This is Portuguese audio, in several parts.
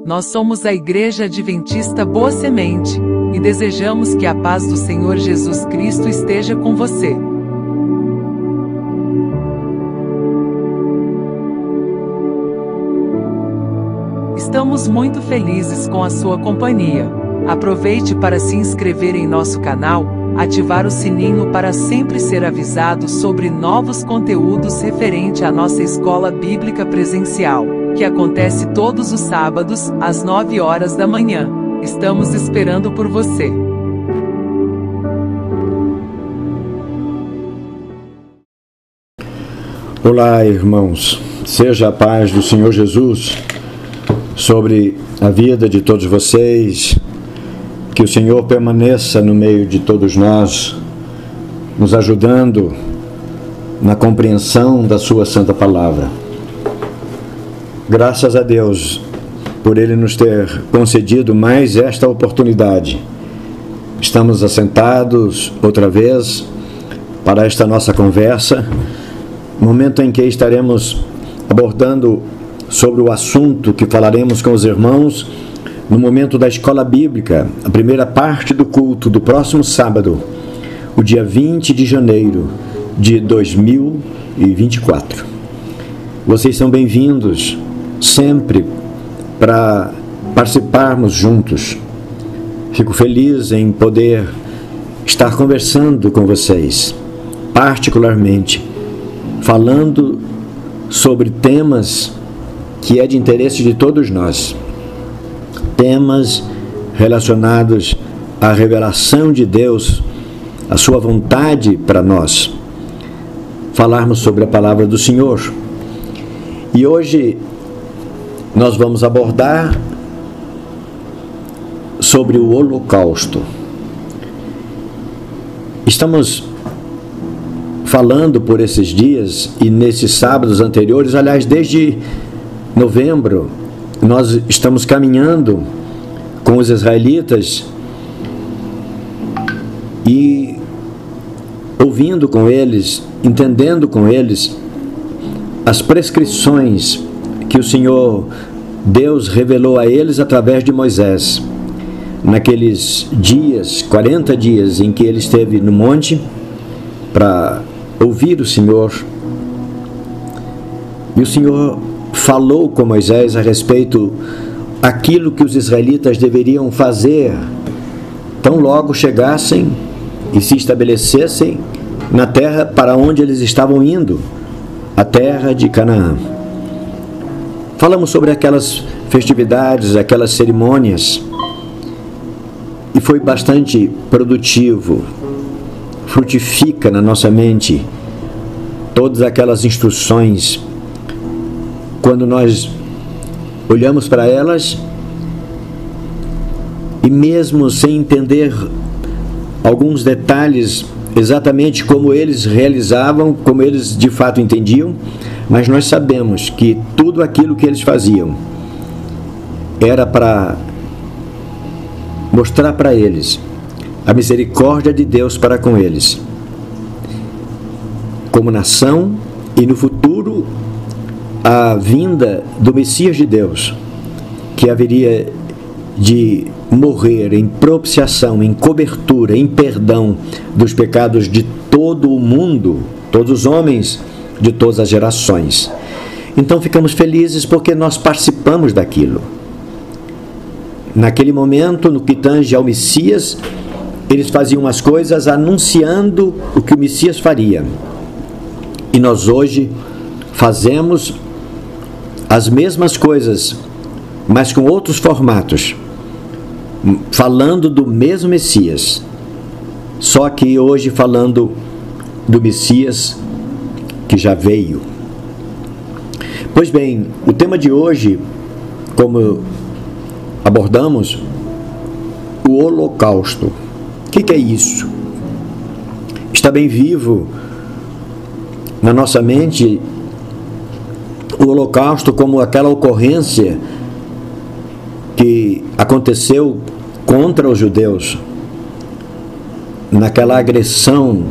Nós somos a Igreja Adventista Boa Semente, e desejamos que a paz do Senhor Jesus Cristo esteja com você. Estamos muito felizes com a sua companhia. Aproveite para se inscrever em nosso canal, ativar o sininho para sempre ser avisado sobre novos conteúdos referente à nossa escola bíblica presencial, que acontece todos os sábados, às 9 horas da manhã. Estamos esperando por você. Olá, irmãos. Seja a paz do Senhor Jesus sobre a vida de todos vocês. Que o Senhor permaneça no meio de todos nós, nos ajudando na compreensão da sua santa palavra. Graças a Deus por Ele nos ter concedido mais esta oportunidade. Estamos assentados outra vez para esta nossa conversa, momento em que estaremos abordando sobre o assunto que falaremos com os irmãos no momento da escola bíblica, a primeira parte do culto do próximo sábado, o dia 20 de janeiro de 2024. Vocês são bem-vindos sempre para participarmos juntos. Fico feliz em poder estar conversando com vocês, particularmente falando sobre temas que é de interesse de todos nós. Temas relacionados à revelação de Deus, a sua vontade para nós. Falarmos sobre a palavra do Senhor. E hoje nós vamos abordar sobre o Holocausto. Estamos falando por esses dias e nesses sábados anteriores, aliás, desde novembro, nós estamos caminhando com os israelitas e ouvindo com eles, entendendo com eles as prescrições que o Senhor Deus revelou a eles através de Moisés. Naqueles dias, 40 dias em que ele esteve no monte para ouvir o Senhor, e o Senhor falou com Moisés a respeito daquilo que os israelitas deveriam fazer tão logo chegassem e se estabelecessem na terra para onde eles estavam indo, a terra de Canaã. Falamos sobre aquelas festividades, aquelas cerimônias, e foi bastante produtivo, frutifica na nossa mente todas aquelas instruções. Quando nós olhamos para elas e mesmo sem entender alguns detalhes exatamente como eles realizavam, como eles de fato entendiam, mas nós sabemos que tudo aquilo que eles faziam era para mostrar para eles a misericórdia de Deus para com eles, como nação, e no futuro a vinda do Messias de Deus, que haveria de morrer em propiciação, em cobertura, em perdão dos pecados de todo o mundo, todos os homens de todas as gerações. Então ficamos felizes porque nós participamos daquilo. Naquele momento, no que tange ao Messias, eles faziam as coisas anunciando o que o Messias faria. E nós hoje fazemos as mesmas coisas, mas com outros formatos, falando do mesmo Messias, só que hoje falando do Messias que já veio. Pois bem, o tema de hoje, como abordamos, o Holocausto. O que é isso? Está bem vivo na nossa mente o Holocausto como aquela ocorrência que aconteceu contra os judeus, naquela agressão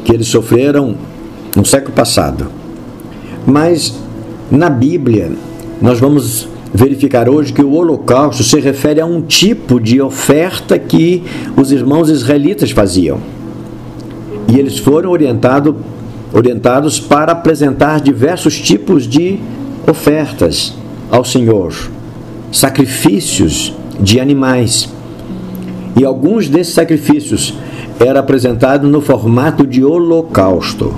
que eles sofreram no século passado. Mas na Bíblia nós vamos verificar hoje que o holocausto se refere a um tipo de oferta que os irmãos israelitas faziam. E eles foram orientados para apresentar diversos tipos de ofertas ao Senhor, sacrifícios de animais. E alguns desses sacrifícios eram apresentados no formato de holocausto.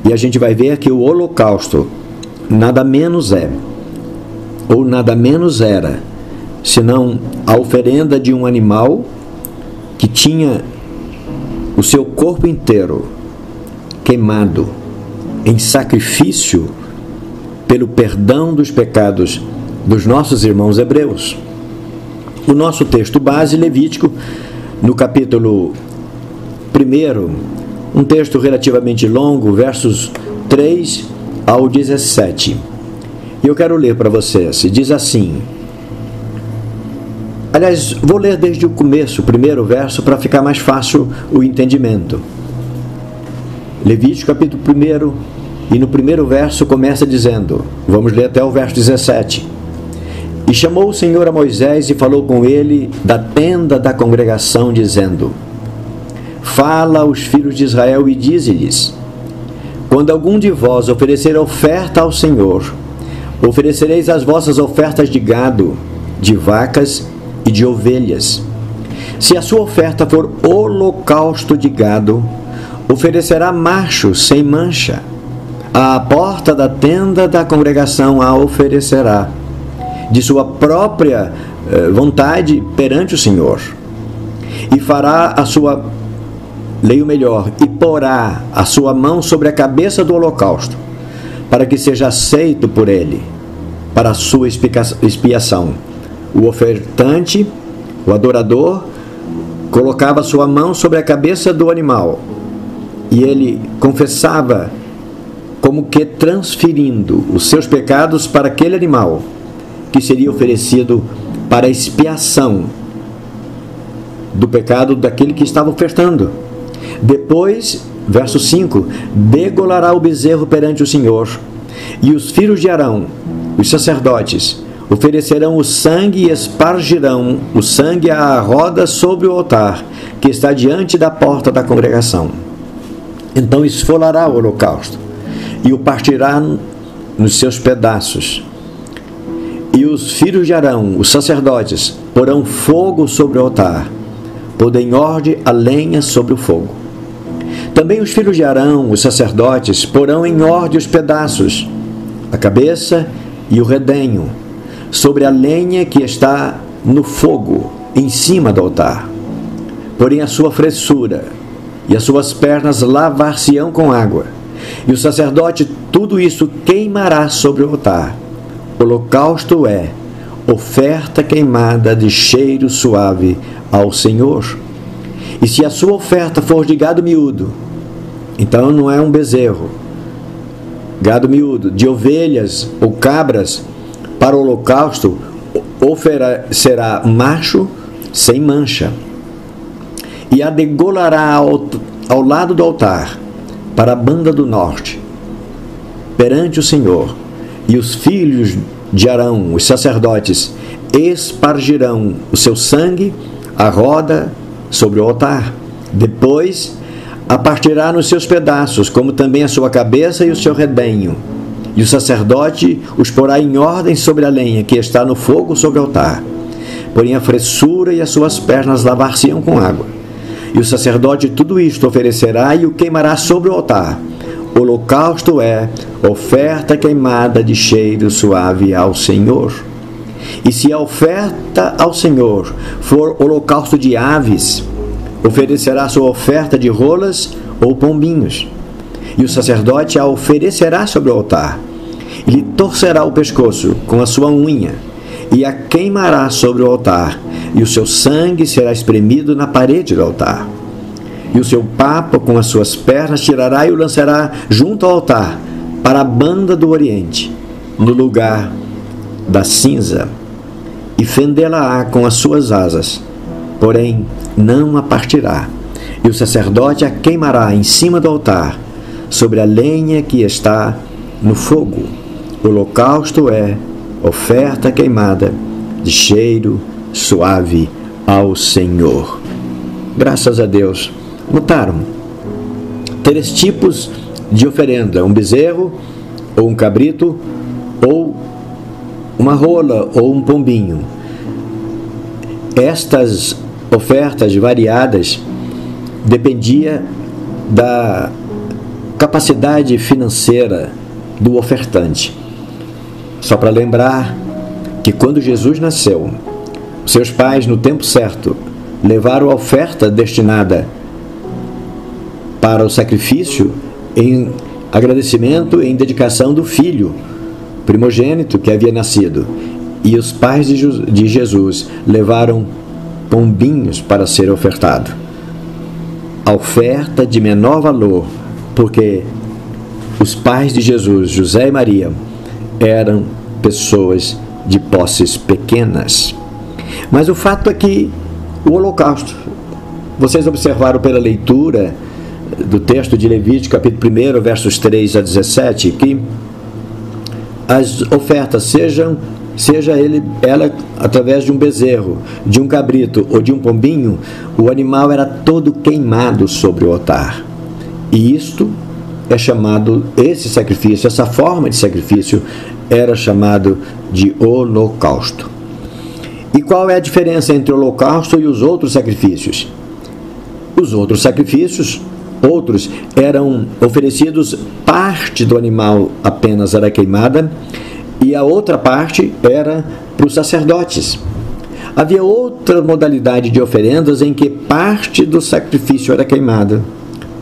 E a gente vai ver que o holocausto nada menos é, ou nada menos era, senão a oferenda de um animal que tinha o seu corpo inteiro queimado em sacrifício pelo perdão dos pecados dos nossos irmãos hebreus. O nosso texto base, Levítico, no capítulo 1, um texto relativamente longo, versos 3 ao 17. E eu quero ler para vocês. Diz assim. Aliás, vou ler desde o começo, o primeiro verso, para ficar mais fácil o entendimento. Levítico capítulo 1, e no primeiro verso começa dizendo, vamos ler até o verso 17. E chamou o Senhor a Moisés e falou com ele da tenda da congregação, dizendo: Fala aos filhos de Israel e dize-lhes: Quando algum de vós oferecer oferta ao Senhor, oferecereis as vossas ofertas de gado, de vacas e de ovelhas. Se a sua oferta for holocausto de gado, oferecerá macho sem mancha. À porta da tenda da congregação a oferecerá, de sua própria vontade perante o Senhor. E fará a sua, leio melhor, e porá a sua mão sobre a cabeça do holocausto, para que seja aceito por ele, para a sua expiação. O ofertante, o adorador, colocava sua mão sobre a cabeça do animal, e ele confessava, como que transferindo os seus pecados para aquele animal, que seria oferecido para a expiação do pecado daquele que estava ofertando. Depois, verso 5, degolará o bezerro perante o Senhor, e os filhos de Arão, os sacerdotes, oferecerão o sangue e espargirão o sangue à roda sobre o altar, que está diante da porta da congregação. Então esfolará o holocausto, e o partirá nos seus pedaços. E os filhos de Arão, os sacerdotes, porão fogo sobre o altar, pondo em ordem a lenha sobre o fogo. Também os filhos de Arão, os sacerdotes, porão em ordem os pedaços, a cabeça e o redenho, sobre a lenha que está no fogo, em cima do altar. Porém a sua fressura e as suas pernas lavar-se-ão com água, e o sacerdote tudo isso queimará sobre o altar. Holocausto é oferta queimada de cheiro suave ao Senhor. E se a sua oferta for de gado miúdo, então não é um bezerro, gado miúdo, de ovelhas ou cabras, para o holocausto oferecerá macho sem mancha, e a degolará ao lado do altar, para a banda do norte, perante o Senhor. E os filhos de Arão, os sacerdotes, espargirão o seu sangue à roda sobre o altar. Depois a partirá nos seus pedaços, como também a sua cabeça e o seu redenho. E o sacerdote os porá em ordem sobre a lenha que está no fogo sobre o altar. Porém a fressura e as suas pernas lavar-se-ão com água. E o sacerdote tudo isto oferecerá e o queimará sobre o altar. Holocausto é oferta queimada de cheiro suave ao Senhor. E se a oferta ao Senhor for holocausto de aves, oferecerá sua oferta de rolas ou pombinhos. E o sacerdote a oferecerá sobre o altar. E lhe torcerá o pescoço com a sua unha, e a queimará sobre o altar, e o seu sangue será espremido na parede do altar. E o seu papo com as suas pernas tirará e o lançará junto ao altar, para a banda do oriente, no lugar da cinza, e fendê-la-á com as suas asas, porém não a partirá. E o sacerdote a queimará em cima do altar, sobre a lenha que está no fogo. O holocausto é oferta queimada de cheiro suave ao Senhor. Graças a Deus. Notaram? 3 tipos de oferenda: um bezerro, ou um cabrito, ou uma rola, ou um pombinho. Estas ofertas variadas dependia da capacidade financeira do ofertante. Só para lembrar que quando Jesus nasceu, seus pais, no tempo certo, levaram a oferta destinada para o sacrifício em agradecimento, em dedicação do filho primogênito que havia nascido. E os pais de Jesus levaram pombinhos para ser ofertado. A oferta de menor valor, porque os pais de Jesus, José e Maria, eram pessoas de posses pequenas. Mas o fato é que o holocausto, vocês observaram pela leitura do texto de Levítico, capítulo 1, versos 3 a 17, que as ofertas, seja ela através de um bezerro, de um cabrito ou de um pombinho, o animal era todo queimado sobre o altar. E isto é chamado, esse sacrifício, essa forma de sacrifício, era chamado de holocausto. E qual é a diferença entre o holocausto e os outros sacrifícios? Os outros sacrifícios, eram oferecidos, parte do animal apenas era queimada e a outra parte era para os sacerdotes. Havia outra modalidade de oferendas em que parte do sacrifício era queimada,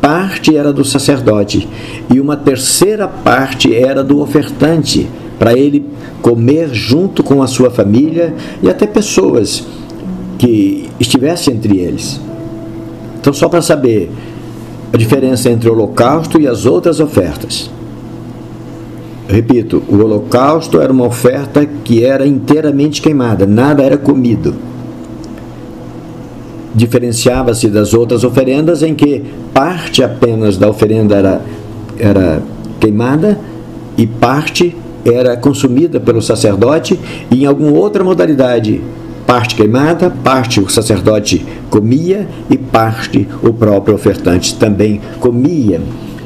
parte era do sacerdote e uma terceira parte era do ofertante, para ele comer junto com a sua família e até pessoas que estivessem entre eles. Então, só para saber a diferença entre o holocausto e as outras ofertas. Repito, o holocausto era uma oferta que era inteiramente queimada, nada era comido. Diferenciava-se das outras oferendas em que parte apenas da oferenda era queimada e parte era consumida pelo sacerdote, e em alguma outra modalidade, parte queimada, parte o sacerdote comia e parte o próprio ofertante também comia,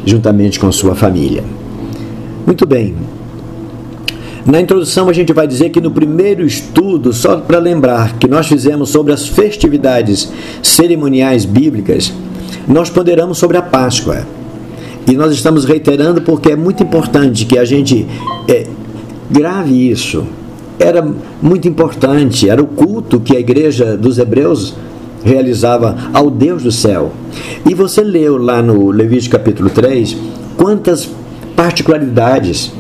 juntamente com sua família. Muito bem. Na introdução a gente vai dizer que no primeiro estudo, só para lembrar, que nós fizemos sobre as festividades cerimoniais bíblicas, nós ponderamos sobre a Páscoa. E nós estamos reiterando porque é muito importante que a gente grave isso. Era muito importante, era o culto que a igreja dos Hebreus realizava ao Deus do céu. E você leu lá no Levítico capítulo 3, quantas particularidades.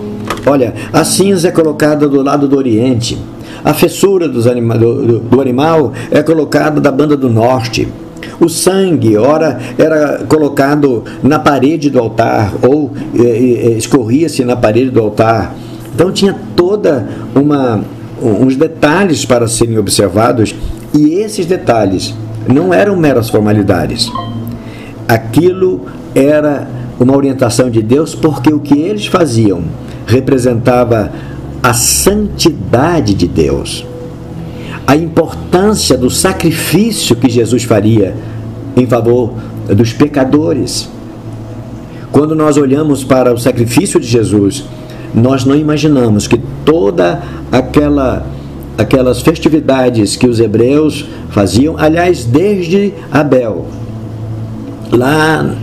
Olha, a cinza é colocada do lado do oriente, a fessura do animal é colocada da banda do norte, o sangue, ora, era colocado na parede do altar, ou escorria-se na parede do altar. Então tinha toda uns detalhes para serem observados, e esses detalhes não eram meras formalidades. Aquilo era uma orientação de Deus, porque o que eles faziam representava a santidade de Deus, a importância do sacrifício que Jesus faria em favor dos pecadores. Quando nós olhamos para o sacrifício de Jesus, nós não imaginamos que toda aquelas festividades que os hebreus faziam, aliás, desde Abel, lá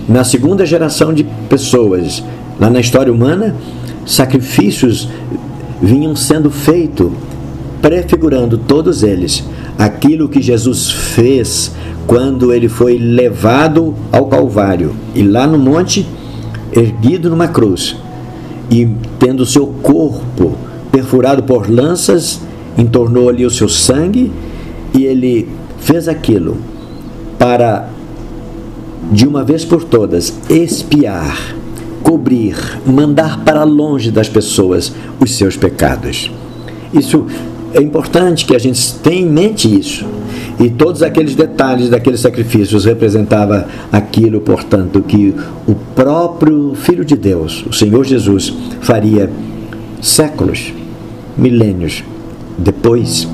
na segunda geração de pessoas, lá na história humana, sacrifícios vinham sendo feitos, prefigurando todos eles aquilo que Jesus fez quando ele foi levado ao Calvário, e lá no monte, erguido numa cruz, e tendo o seu corpo perfurado por lanças, entornou ali o seu sangue, e ele fez aquilo para, de uma vez por todas, expiar, cobrir, mandar para longe das pessoas os seus pecados. Isso é importante que a gente tenha em mente isso. E todos aqueles detalhes daqueles sacrifícios representava aquilo, portanto, que o próprio Filho de Deus, o Senhor Jesus, faria séculos milênios depois.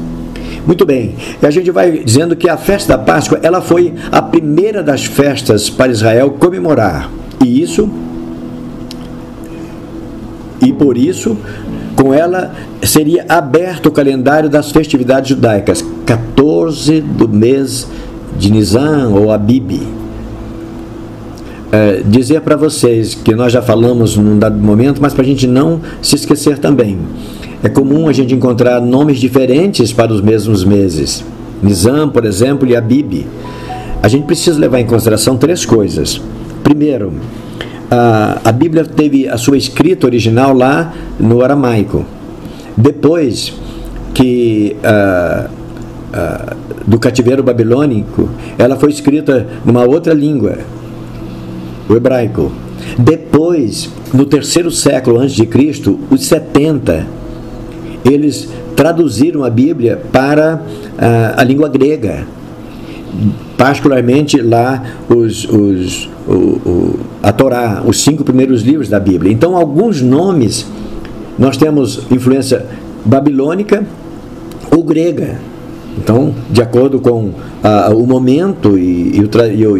Muito bem, e a gente vai dizendo que a festa da Páscoa, ela foi a primeira das festas para Israel comemorar. E por isso, com ela seria aberto o calendário das festividades judaicas, 14 do mês de Nisan ou Abib. Dizer para vocês que nós já falamos num dado momento, mas para a gente não se esquecer também. É comum a gente encontrar nomes diferentes para os mesmos meses. Nisan, por exemplo, e Abib. A gente precisa levar em consideração 3 coisas. Primeiro, a Bíblia teve a sua escrita original lá no aramaico. Depois que do cativeiro babilônico, ela foi escrita numa outra língua, o hebraico. Depois, no 3º século a.C., os 70, eles traduziram a Bíblia para a língua grega, particularmente lá a Torá, os 5 primeiros livros da Bíblia. Então, alguns nomes, nós temos influência babilônica ou grega. Então, de acordo com o momento e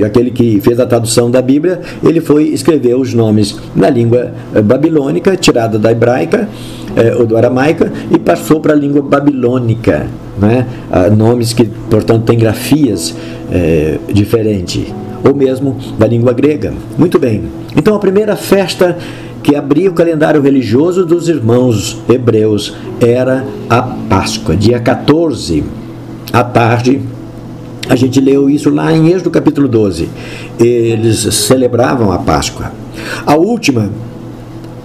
aquele que fez a tradução da Bíblia, ele foi escrever os nomes na língua babilônica, tirada da hebraica ou do aramaica, e passou para a língua babilônica, né? Nomes que, portanto, têm grafias diferentes, ou mesmo da língua grega. Muito bem. Então, a primeira festa que abria o calendário religioso dos irmãos hebreus era a Páscoa, dia 14 à tarde. A gente leu isso lá em Êxodo capítulo 12. Eles celebravam a Páscoa. A última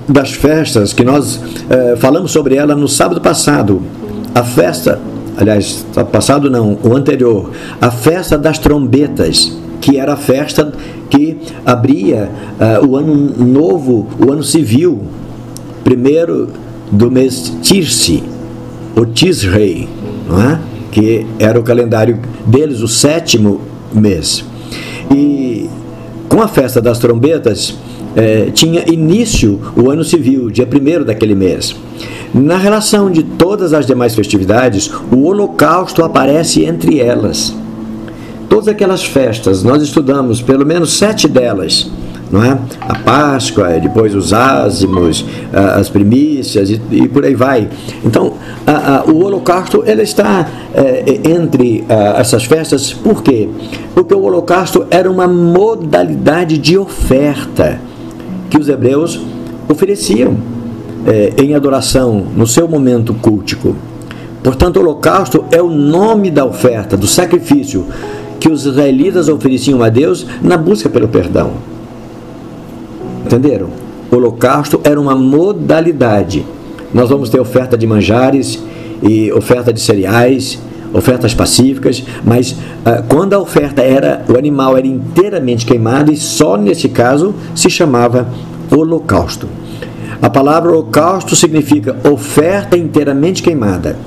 das festas que nós falamos sobre ela no sábado passado, a festa, aliás, passado não, o anterior, a festa das trombetas, que era a festa que abria o ano novo, o ano civil, primeiro do mês Tirsi, ou Tisrei, não é? Que era o calendário deles, o 7º mês. E com a festa das trombetas, tinha início o ano civil, dia 1º daquele mês. Na relação de todas as demais festividades, o holocausto aparece entre elas. Todas aquelas festas, nós estudamos pelo menos 7 delas, não é? A Páscoa, depois os ázimos, as primícias e por aí vai. Então, o holocausto, ele está entre essas festas. Por quê? Porque o holocausto era uma modalidade de oferta que os hebreus ofereciam em adoração, no seu momento cultico. Portanto, o holocausto é o nome da oferta, do sacrifício que os israelitas ofereciam a Deus na busca pelo perdão. Entenderam? O holocausto era uma modalidade. Nós vamos ter oferta de manjares e oferta de cereais, ofertas pacíficas, mas quando a oferta o animal era inteiramente queimado, e só nesse caso se chamava holocausto. A palavra holocausto significa oferta inteiramente queimada.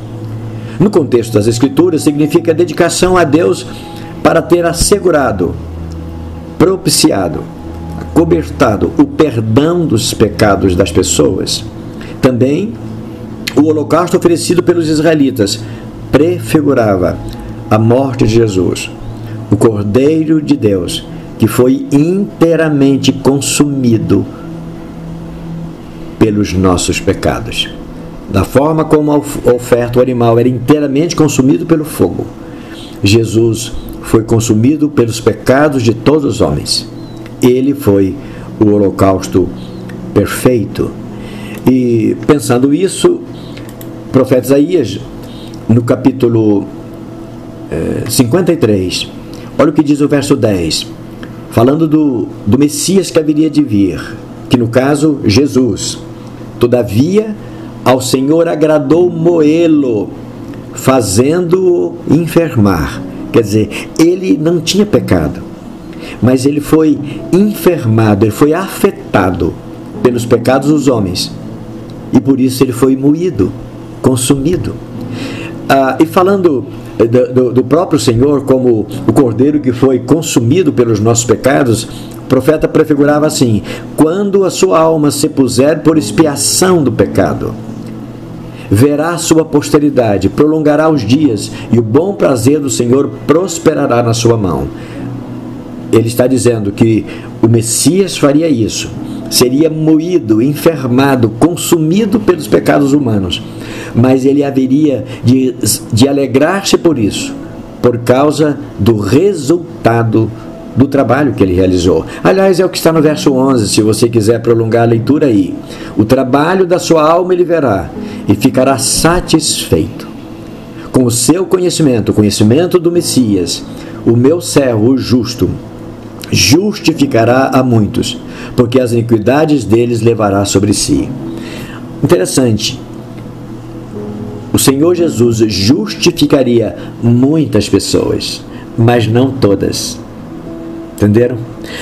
No contexto das Escrituras, significa dedicação a Deus para ter assegurado, propiciado, acobertado o perdão dos pecados das pessoas. Também, o holocausto oferecido pelos israelitas prefigurava a morte de Jesus, o Cordeiro de Deus, que foi inteiramente consumido pelos nossos pecados. Da forma como a oferta, o animal era inteiramente consumido pelo fogo, Jesus foi consumido pelos pecados de todos os homens. Ele foi o holocausto perfeito. E pensando isso, o profeta Isaías, no capítulo 53, olha o que diz o verso 10, falando do Messias que haveria de vir, que no caso, Jesus. Todavia, ao Senhor agradou moê-lo, fazendo-o enfermar. Quer dizer, ele não tinha pecado, mas ele foi enfermado, ele foi afetado pelos pecados dos homens, e por isso ele foi moído, consumido. E falando do próprio Senhor como o Cordeiro que foi consumido pelos nossos pecados, o profeta prefigurava assim: quando a sua alma se puser por expiação do pecado. verá sua posteridade, prolongará os dias, e o bom prazer do Senhor prosperará na sua mão. Ele está dizendo que o Messias faria isso, seria moído, enfermado, consumido pelos pecados humanos, mas ele haveria de alegrar-se por isso, por causa do resultado do trabalho que ele realizou. Aliás, é o que está no verso 11, se você quiser prolongar a leitura aí. O trabalho da sua alma ele verá, e ficará satisfeito. Com o seu conhecimento, o conhecimento do Messias, o meu servo, o justo, justificará a muitos, porque as iniquidades deles levará sobre si. Interessante. O Senhor Jesus justificaria muitas pessoas, mas não todas. Entenderam?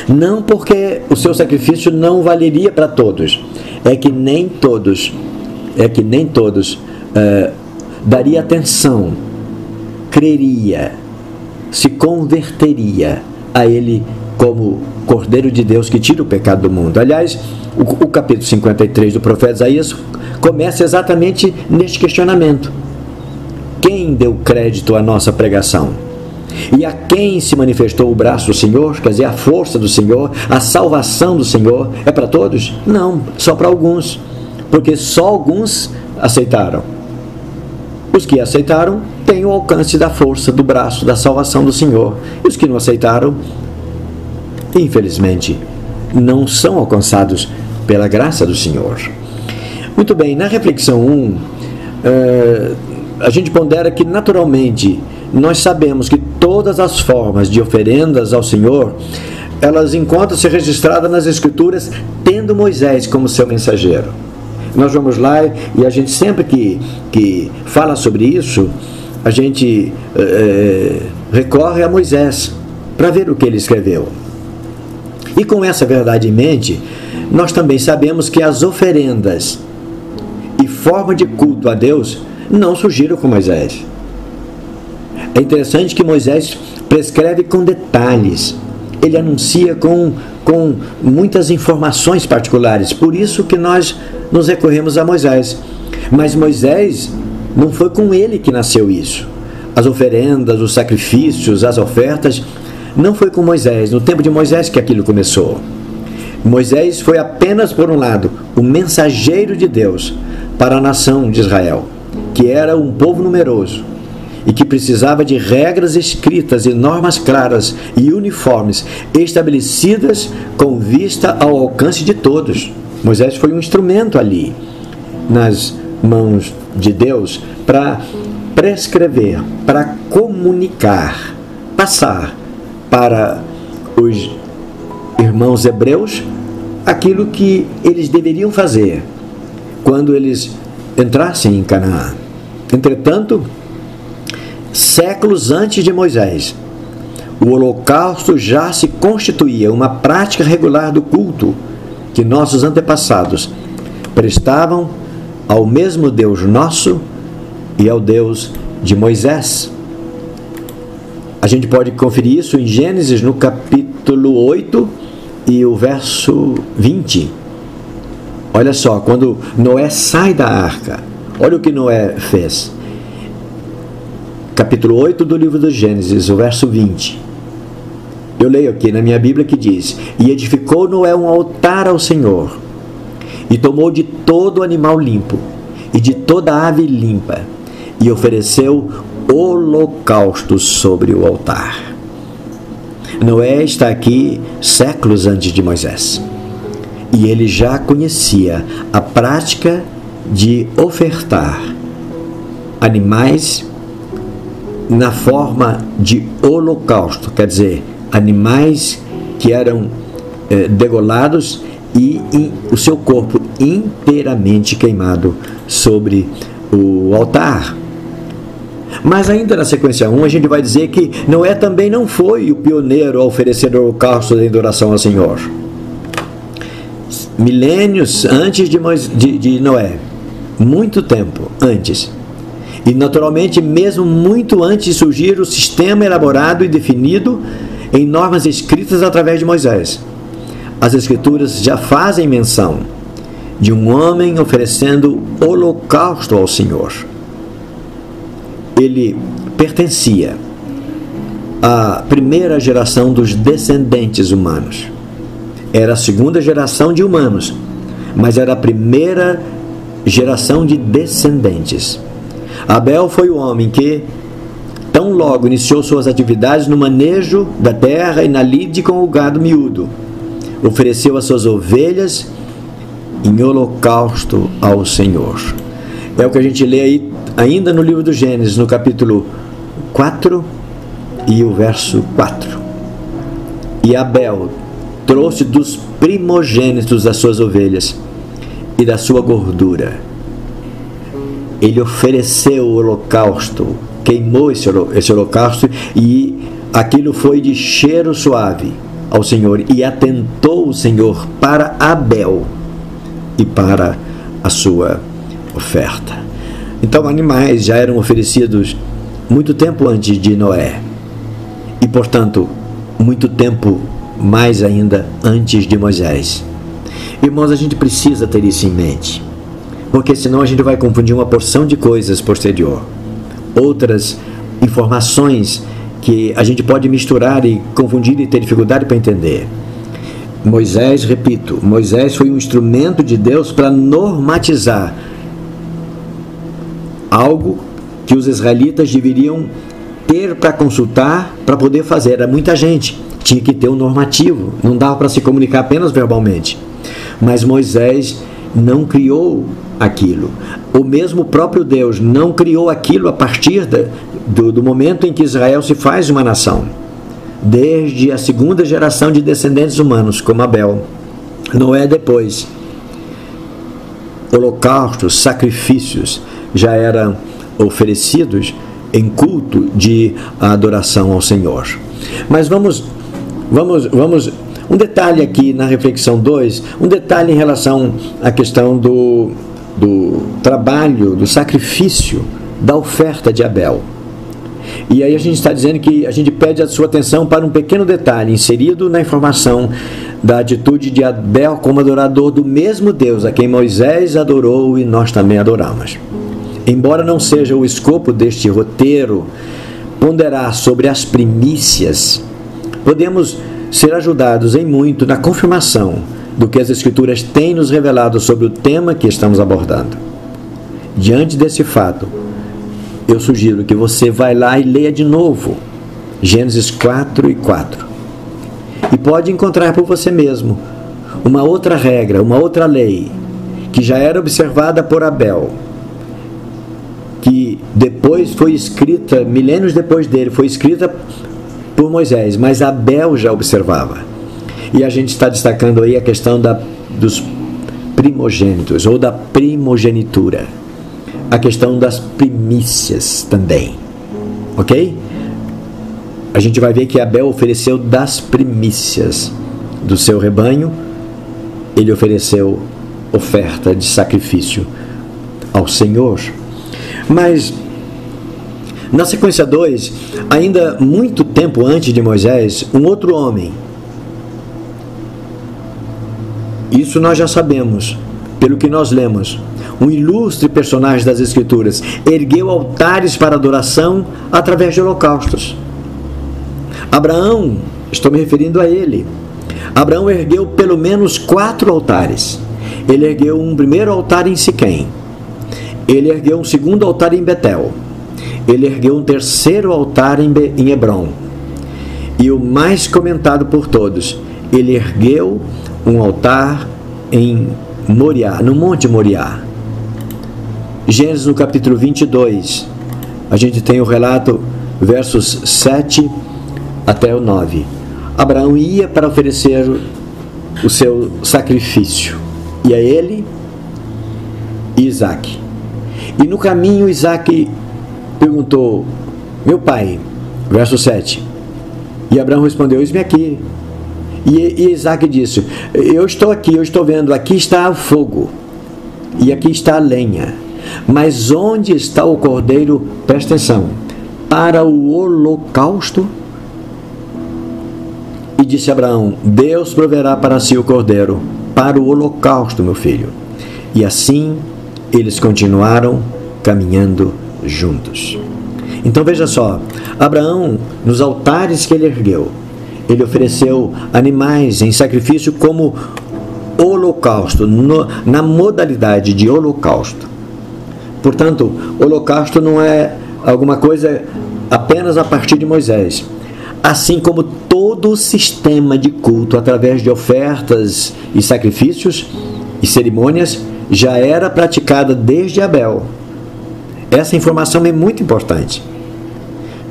Não porque o seu sacrifício não valeria para todos. É que nem todos daria atenção, creria, se converteria a ele como Cordeiro de Deus que tira o pecado do mundo. Aliás, o capítulo 53 do profeta Isaías começa exatamente neste questionamento. Quem deu crédito à nossa pregação? E a quem se manifestou o braço do Senhor? Quer dizer, a força do Senhor, a salvação do Senhor, é para todos? Não, só para alguns, porque só alguns aceitaram. Os que aceitaram têm o alcance da força, do braço, da salvação do Senhor. E os que não aceitaram, infelizmente, não são alcançados pela graça do Senhor. Muito bem, na reflexão 1, a gente pondera que naturalmente nós sabemos que todas as formas de oferendas ao Senhor, elas encontram-se registradas nas Escrituras, tendo Moisés como seu mensageiro. Nós vamos lá e a gente sempre que fala sobre isso, a gente recorre a Moisés para ver o que ele escreveu. E com essa verdade em mente, nós também sabemos que as oferendas e forma de culto a Deus não surgiram com Moisés. É interessante que Moisés prescreve com detalhes, ele anuncia com muitas informações particulares, por isso que nós nos recorremos a Moisés. Mas Moisés, não foi com ele que nasceu isso. As oferendas, os sacrifícios, as ofertas, não foi com Moisés, no tempo de Moisés que aquilo começou. Moisés foi apenas, por um lado, o mensageiro de Deus para a nação de Israel, que era um povo numeroso e que precisava de regras escritas e normas claras e uniformes, estabelecidas com vista ao alcance de todos. Moisés foi um instrumento ali, nas mãos de Deus, para prescrever, para comunicar, passar para os irmãos hebreus aquilo que eles deveriam fazer quando eles entrassem em Canaã. Entretanto, séculos antes de Moisés, o holocausto já se constituía uma prática regular do culto que nossos antepassados prestavam ao mesmo Deus nosso e ao Deus de Moisés. A gente pode conferir isso em Gênesis, no capítulo 8 e o verso 20. Olha só, quando Noé sai da arca, olha o que Noé fez. Capítulo 8 do livro do Gênesis, o verso 20. Eu leio aqui na minha Bíblia que diz: E edificou Noé um altar ao Senhor, e tomou de todo animal limpo, e de toda ave limpa, e ofereceu holocausto sobre o altar. Noé está aqui séculos antes de Moisés, e ele já conhecia a prática de ofertar animais na forma de holocausto, quer dizer, animais que eram degolados e o seu corpo inteiramente queimado sobre o altar. Mas ainda na sequência 1, a gente vai dizer que Noé também não foi o pioneiro a oferecer holocausto em adoração ao Senhor. Milênios antes de Noé, muito tempo antes, e naturalmente mesmo muito antes de surgir o sistema elaborado e definido em normas escritas através de Moisés, as Escrituras já fazem menção de um homem oferecendo holocausto ao Senhor. Ele pertencia à primeira geração dos descendentes humanos. Era a segunda geração de humanos, mas era a primeira geração de descendentes. Abel foi o homem que, tão logo iniciou suas atividades no manejo da terra e na lide com o gado miúdo, ofereceu as suas ovelhas em holocausto ao Senhor. É o que a gente lê aí ainda no livro do Gênesis, no capítulo 4 e o verso 4. E Abel trouxe dos primogênitos das suas ovelhas e da sua gordura. Ele ofereceu o holocausto, queimou esse holocausto, e aquilo foi de cheiro suave ao Senhor, e atentou o Senhor para Abel e para a sua oferta. Então, animais já eram oferecidos muito tempo antes de Noé, e portanto muito tempo mais ainda antes de Moisés. Irmãos, a gente precisa ter isso em mente, porque senão a gente vai confundir uma porção de coisas posterior, outras informações que a gente pode misturar e confundir e ter dificuldade para entender. Moisés, repito, Moisés foi um instrumento de Deus para normatizar algo que os israelitas deveriam ter para consultar, para poder fazer. Era muita gente, tinha que ter um normativo, não dava para se comunicar apenas verbalmente. Mas Moisés não criou aquilo. O mesmo próprio Deus não criou aquilo a partir do momento em que Israel se faz uma nação. Desde a segunda geração de descendentes humanos, como Abel, Noé depois, holocaustos, sacrifícios já eram oferecidos em culto de adoração ao Senhor. Mas vamos um detalhe aqui na reflexão 2, um detalhe em relação à questão do trabalho, do sacrifício, da oferta de Abel. E aí a gente está dizendo que a gente pede a sua atenção para um pequeno detalhe inserido na informação da atitude de Abel como adorador do mesmo Deus a quem Moisés adorou e nós também adoramos. Embora não seja o escopo deste roteiro ponderar sobre as primícias, podemos ser ajudados em muito na confirmação do que as Escrituras têm nos revelado sobre o tema que estamos abordando. Diante desse fato, eu sugiro que você vá lá e leia de novo Gênesis 4 e 4. E pode encontrar por você mesmo uma outra regra, uma outra lei, que já era observada por Abel, que depois foi escrita, milênios depois dele, foi escrita por Moisés, mas Abel já observava. E a gente está destacando aí a questão dos primogênitos, ou da primogenitura. A questão das primícias também. Ok? A gente vai ver que Abel ofereceu das primícias do seu rebanho, ele ofereceu oferta de sacrifício ao Senhor. Mas, na sequência 2, ainda muito tempo antes de Moisés, um outro homem, isso nós já sabemos, pelo que nós lemos, um ilustre personagem das Escrituras, ergueu altares para adoração através de holocaustos. Abraão, estou me referindo a ele. Abraão ergueu pelo menos 4 altares. Ele ergueu um primeiro altar em Siquém. Ele ergueu um segundo altar em Betel. Ele ergueu um terceiro altar em Hebrom. E o mais comentado por todos, ele ergueu um altar em Moriá, no Monte Moriá. Gênesis no capítulo 22, a gente tem o relato, versos 7 até o 9. Abraão ia para oferecer o seu sacrifício, e a ele e Isaque. E no caminho Isaque perguntou: meu pai, verso 7. E Abraão respondeu: eis-me aqui. E Isaque disse: eu estou aqui, eu estou vendo, aqui está o fogo, e aqui está a lenha. Mas onde está o cordeiro? Presta atenção. Para o holocausto? E disse Abraão: Deus proverá para si o cordeiro para o holocausto, meu filho. E assim eles continuaram caminhando juntos. Então veja só, Abraão, nos altares que ele ergueu, ele ofereceu animais em sacrifício como holocausto, na modalidade de holocausto. Portanto, holocausto não é alguma coisa apenas a partir de Moisés. Assim como todo o sistema de culto através de ofertas e sacrifícios e cerimônias já era praticada desde Abel. Essa informação é muito importante,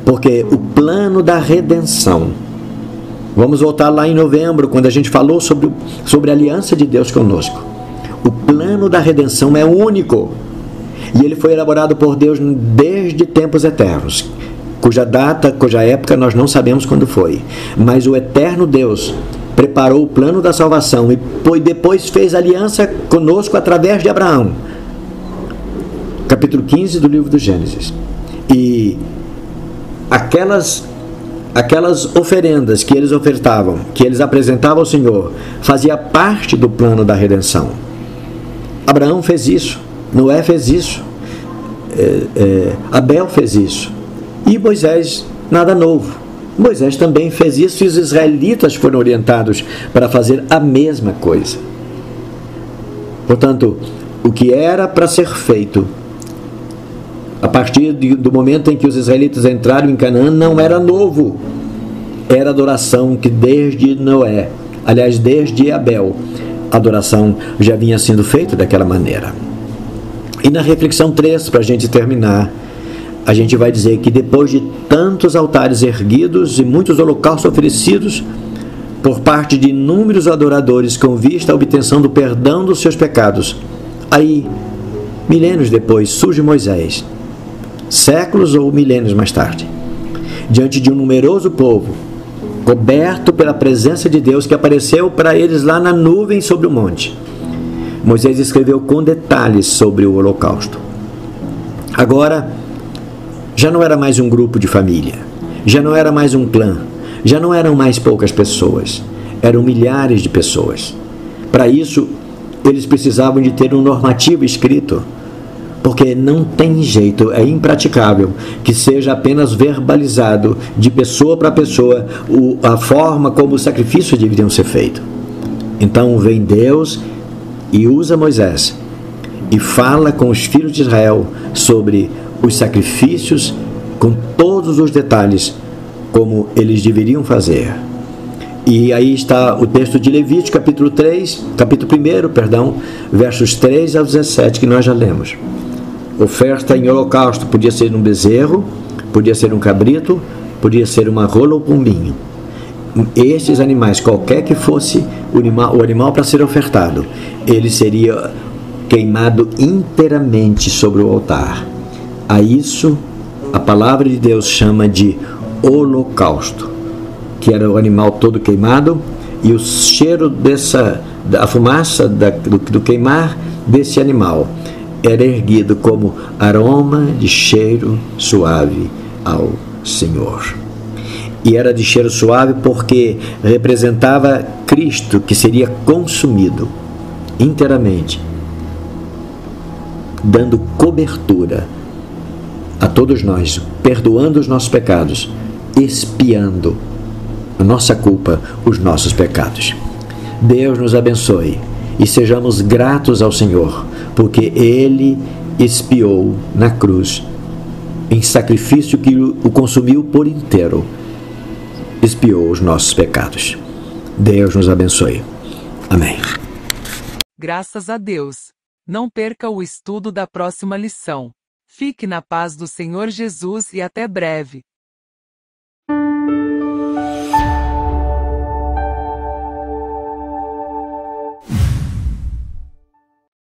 porque o plano da redenção, vamos voltar lá em novembro, quando a gente falou sobre a aliança de Deus conosco. O plano da redenção é único, e ele foi elaborado por Deus desde tempos eternos, cuja data, cuja época nós não sabemos quando foi. Mas o eterno Deus preparou o plano da salvação e depois fez aliança conosco através de Abraão. Capítulo 15 do livro do Gênesis. E aquelas oferendas que eles ofertavam, que eles apresentavam ao Senhor, fazia parte do plano da redenção. Abraão fez isso, Noé fez isso, Abel fez isso, e Moisés, nada novo. Moisés também fez isso e os israelitas foram orientados para fazer a mesma coisa. Portanto, o que era para ser feito a partir do momento em que os israelitas entraram em Canaã não era novo. Era adoração que desde Noé, aliás, desde Abel, a adoração já vinha sendo feita daquela maneira. E na reflexão 3, para a gente terminar, a gente vai dizer que depois de tantos altares erguidos e muitos holocaustos oferecidos por parte de inúmeros adoradores com vista à obtenção do perdão dos seus pecados, aí, milênios depois, surge Moisés, séculos ou milênios mais tarde, diante de um numeroso povo, coberto pela presença de Deus que apareceu para eles lá na nuvem sobre o monte. Moisés escreveu com detalhes sobre o holocausto. Agora, já não era mais um grupo de família, já não era mais um clã, já não eram mais poucas pessoas, eram milhares de pessoas. Para isso, eles precisavam de ter um normativo escrito, porque não tem jeito, é impraticável que seja apenas verbalizado de pessoa para pessoa a forma como os sacrifícios deveriam ser feitos. Então vem Deus e usa Moisés e fala com os filhos de Israel sobre os sacrifícios com todos os detalhes como eles deveriam fazer. E aí está o texto de Levítico, capítulo 1, versos 3 ao 17, que nós já lemos. Oferta em holocausto podia ser um bezerro, podia ser um cabrito, podia ser uma rola ou pombinho. Estes animais, qualquer que fosse o animal para ser ofertado, ele seria queimado inteiramente sobre o altar. A isso, a palavra de Deus chama de holocausto, que era o animal todo queimado, e o cheiro da fumaça do queimar desse animal era erguido como aroma de cheiro suave ao Senhor. E era de cheiro suave porque representava Cristo, que seria consumido inteiramente, dando cobertura a todos nós, perdoando os nossos pecados, expiando a nossa culpa, os nossos pecados. Deus nos abençoe e sejamos gratos ao Senhor, porque Ele expiou na cruz, em sacrifício que o consumiu por inteiro, expiou os nossos pecados. Deus nos abençoe. Amém. Graças a Deus. Não perca o estudo da próxima lição. Fique na paz do Senhor Jesus e até breve.